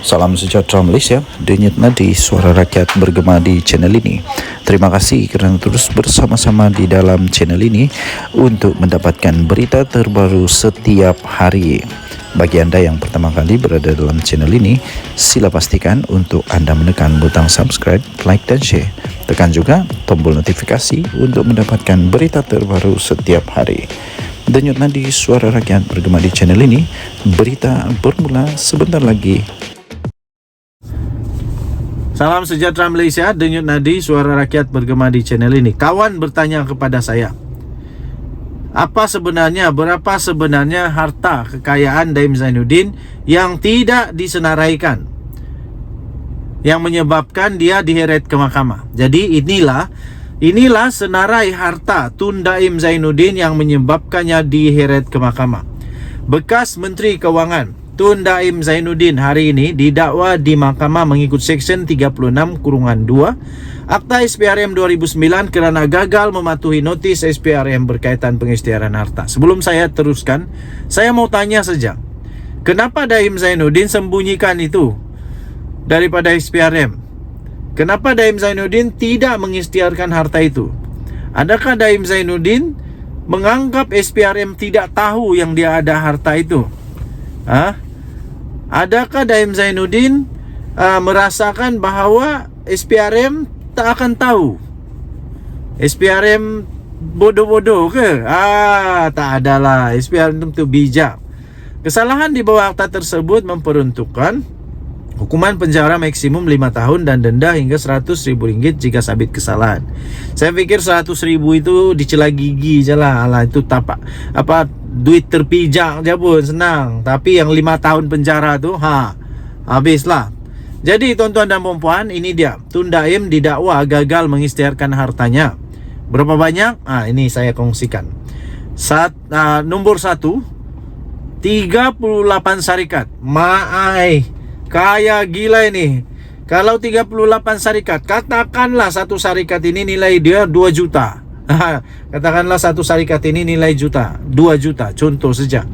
Salam sejahtera Malaysia, denyut nadi suara rakyat bergema di channel ini. Terima kasih kerana terus bersama-sama di dalam channel ini untuk mendapatkan berita terbaru setiap hari. Bagi anda yang pertama kali berada dalam channel ini, sila pastikan untuk anda menekan butang subscribe, like dan share. Tekan juga tombol notifikasi untuk mendapatkan berita terbaru setiap hari. Denyut nadi suara rakyat bergema di channel ini, berita bermula sebentar lagi. Salam sejahtera Malaysia, denyut nadi suara rakyat bergema di channel ini. Kawan bertanya kepada saya, berapa sebenarnya harta kekayaan Daim Zainuddin yang tidak disenaraikan, yang menyebabkan dia diheret ke mahkamah. Jadi inilah senarai harta Tun Daim Zainuddin yang menyebabkannya diheret ke mahkamah. Bekas Menteri Kewangan Tun Daim Zainuddin hari ini didakwa di mahkamah mengikut Seksyen 36(2) Akta SPRM 2009 kerana gagal mematuhi notis SPRM berkaitan pengisytiharan harta. Sebelum saya teruskan, saya mau tanya saja, kenapa Daim Zainuddin sembunyikan itu daripada SPRM? Kenapa Daim Zainuddin tidak mengisytiharkan harta itu? Adakah Daim Zainuddin menganggap SPRM tidak tahu yang dia ada harta itu? Adakah Daim Zainuddin merasakan bahawa SPRM tak akan tahu? SPRM bodoh-bodoh ke? Tak adalah. SPRM itu bijak. Kesalahan di bawah akta tersebut memperuntukkan hukuman penjara maksimum 5 tahun dan denda hingga RM100,000 jika sabit kesalahan. Saya fikir RM100,000 itu dicela gigi je lah. Itu tapak duit terpijak je pun senang. Tapi yang 5 tahun penjara tu habislah. Jadi tuan-tuan dan puan-puan, ini dia Tun Daim didakwa gagal mengisytiharkan hartanya. Berapa banyak? Ini saya kongsikan. Nombor 1, 38 syarikat. Kaya gila ini. Kalau 38 syarikat, katakanlah satu syarikat ini nilai dia 2 juta. Katakanlah satu syarikat ini nilai 2 juta, contoh saja.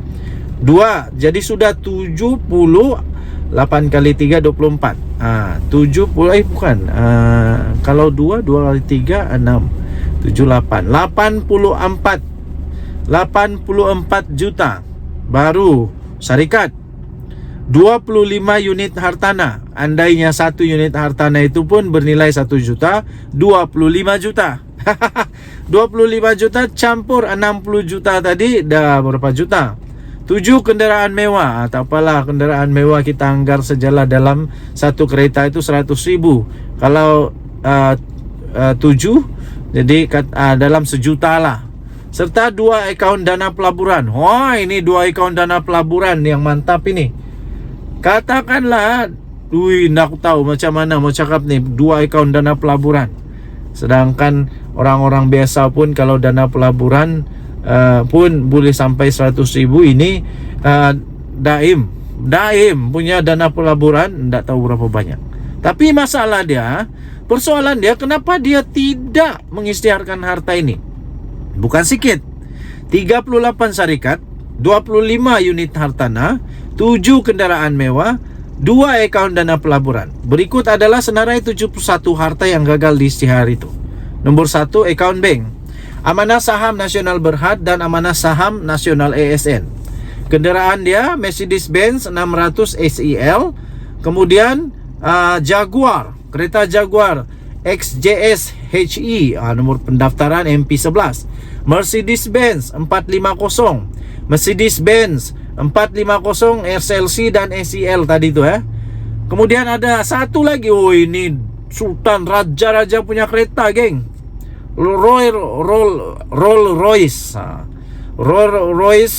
2, jadi sudah 78 kali 3, 24. 70, bukan. Kalau 2 kali 3, 6, 78. 84 juta baru syarikat. 25 unit hartanah. Andainya satu unit hartanah itu pun bernilai 1 juta, 25 juta. 25 juta campur 60 juta tadi, dah berapa juta? 7 kenderaan mewah. Tak apalah, kenderaan mewah kita anggar sajalah dalam satu kereta itu 100,000. Kalau 7, jadi dalam sejuta lah. Serta 2 akaun dana pelaburan. Ini 2 akaun dana pelaburan yang mantap ini. Katakanlah, nak tahu macam mana mau cakap ni, 2 akaun dana pelaburan. Sedangkan orang-orang biasa pun kalau dana pelaburan pun boleh sampai 100,000. Ini Daim punya dana pelaburan tak tahu berapa banyak. Tapi persoalan dia kenapa dia tidak mengisytiharkan harta ini? Bukan sikit. 38 syarikat, 25 unit hartanah, 7 kenderaan mewah, 2 akaun dana pelaburan. Berikut adalah senarai 71 harta yang gagal diisytihar itu. Nombor 1, akaun bank, Amanah Saham Nasional Berhad dan Amanah Saham Nasional ASN. Kenderaan dia Mercedes-Benz 600 SEL. Kemudian Jaguar, kereta Jaguar XJS HE, nomor pendaftaran MP11. Mercedes-Benz 450, Mercedes-Benz 450 SLC dan SEL tadi tu. Kemudian ada satu lagi, ini Sultan Raja punya kereta, geng. Rolls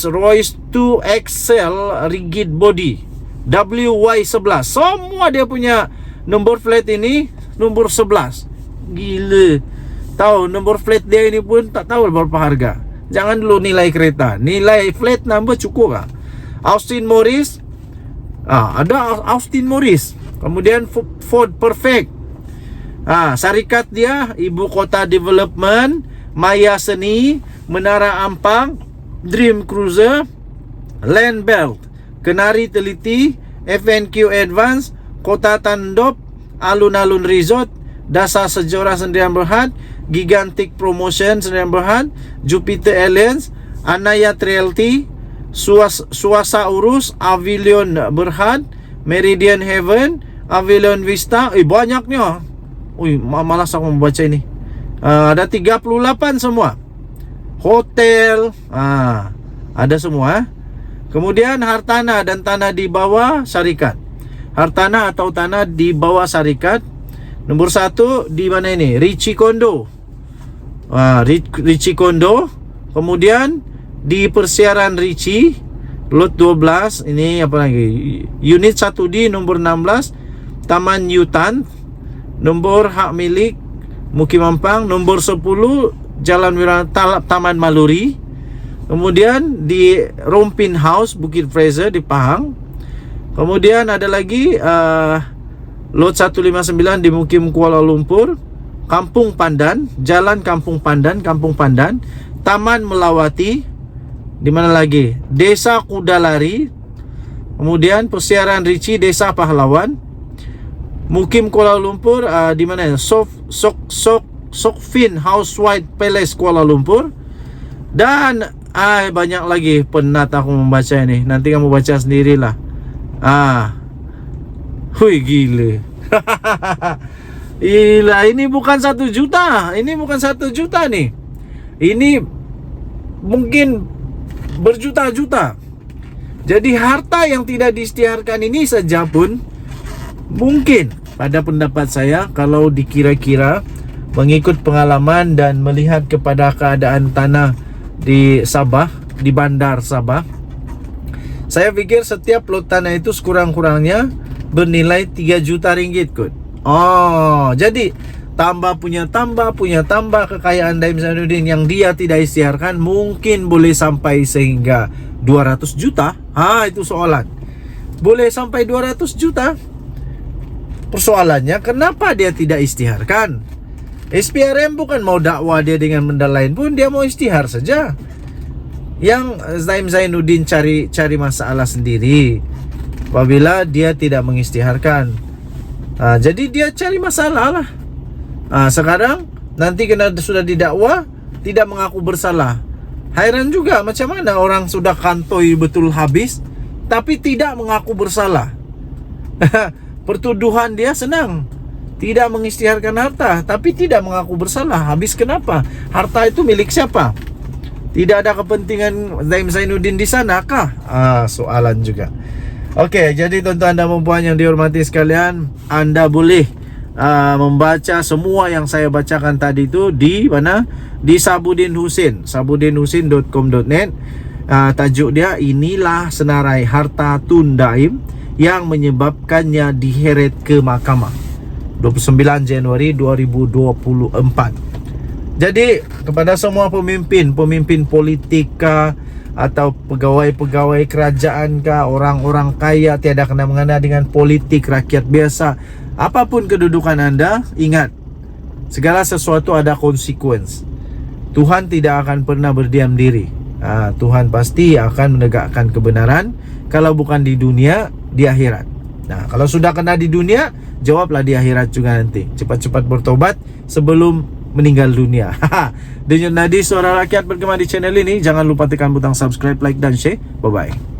Royce 2 XL rigid body WY11. Semua dia punya nombor flat ini nombor 11. Gila. Tahu nombor flat dia ini pun tak tahu berapa harga. Jangan dulu nilai kereta, nilai flat number cukup lah. Austin Morris, ada Austin Morris. Kemudian Ford Perfect. Syarikat dia Ibu Kota Development, Maya Seni, Menara Ampang, Dream Cruiser, Land Belt, Kenari Teliti, FNQ Advance, Kota Tandop, Alun-alun Resort, Dasar Sejarah Sdn Bhd, Gigantic Promotion Sdn Bhd, Jupiter Alliance, Anayat Realty, Suasa Urus, Avilion Berhad, Meridian Heaven, Avilion Vista. Banyaknya. Malas aku membaca ini. Ada 38 semua. Hotel, ada semua. Kemudian hartanah dan tanah di bawah syarikat. Hartanah atau tanah di bawah syarikat. Nombor 1 di mana ini? Richie Kondo. Richie Kondo. Kemudian di persiaran Richie, lot 12. Ini apa lagi? Unit 1D nomor 16, Taman Yutan. Nombor hak milik Muki Mampang. Nombor 10 Jalan Taman Maluri. Kemudian di Rompin House, Bukit Fraser di Pahang. Kemudian ada lagi lot 159 di Mukim Kuala Lumpur, Kampung Pandan, Jalan Kampung Pandan, Taman Melawati, di mana lagi? Desa Kudalari. Kemudian persiaran Richie, Desa Pahlawan, Mukim Kuala Lumpur, di mana? Sokfin House White Palace Kuala Lumpur. Dan banyak lagi, penat aku membaca ini. Nanti kamu baca sendirilah. Hui, gile. Gila, ini bukan 1 juta. Ini bukan 1 juta nih. Ini mungkin berjuta-juta. Jadi harta yang tidak diisytiharkan ini saja pun mungkin, pada pendapat saya, kalau dikira-kira mengikut pengalaman dan melihat kepada keadaan tanah di Sabah, di bandar Sabah, saya pikir setiap lot tanah itu sekurang-kurangnya bernilai 3 juta ringgit kot. Jadi tambah kekayaan Daim Zainuddin yang dia tidak isytiharkan mungkin boleh sampai sehingga 200 juta. Itu soalan. Boleh sampai 200 juta. Persoalannya, kenapa dia tidak isytiharkan? SPRM bukan mau dakwah dia dengan benda lain pun, dia mau isytihar saja. Yang Daim Zainuddin cari masalah sendiri apabila dia tidak mengisytiharkan. Jadi dia cari masalah lah. Sekarang nanti kena sudah didakwa tidak mengaku bersalah. Hairan juga, macam mana orang sudah kantoi betul habis tapi tidak mengaku bersalah. Pertuduhan dia senang, tidak mengisytiharkan harta tapi tidak mengaku bersalah. Habis kenapa? Harta itu milik siapa? Tidak ada kepentingan Daim Zainuddin di sana kah? Soalan juga. Oke, jadi tuan-tuan dan puan yang dihormati sekalian, Anda boleh membaca semua yang saya bacakan tadi itu di mana? Di Sabudin Husin, sabudinhusin.com.net. Tajuk dia, inilah senarai harta Tun Daim yang menyebabkannya diheret ke mahkamah. 29 Januari 2024. Jadi kepada semua pemimpin politik atau pegawai-pegawai kerajaan orang-orang kaya, tiada kena-mengena dengan politik rakyat biasa, apapun kedudukan Anda, ingat, segala sesuatu ada konsekuensi. Tuhan tidak akan pernah berdiam diri. Tuhan pasti akan menegakkan kebenaran. Kalau bukan di dunia, di akhirat. Kalau sudah kena di dunia, jawablah di akhirat juga nanti. Cepat-cepat bertobat sebelum meninggal dunia. Denyut nadi suara rakyat bergema di channel ini. Jangan lupa tekan butang subscribe, like dan share. Bye bye.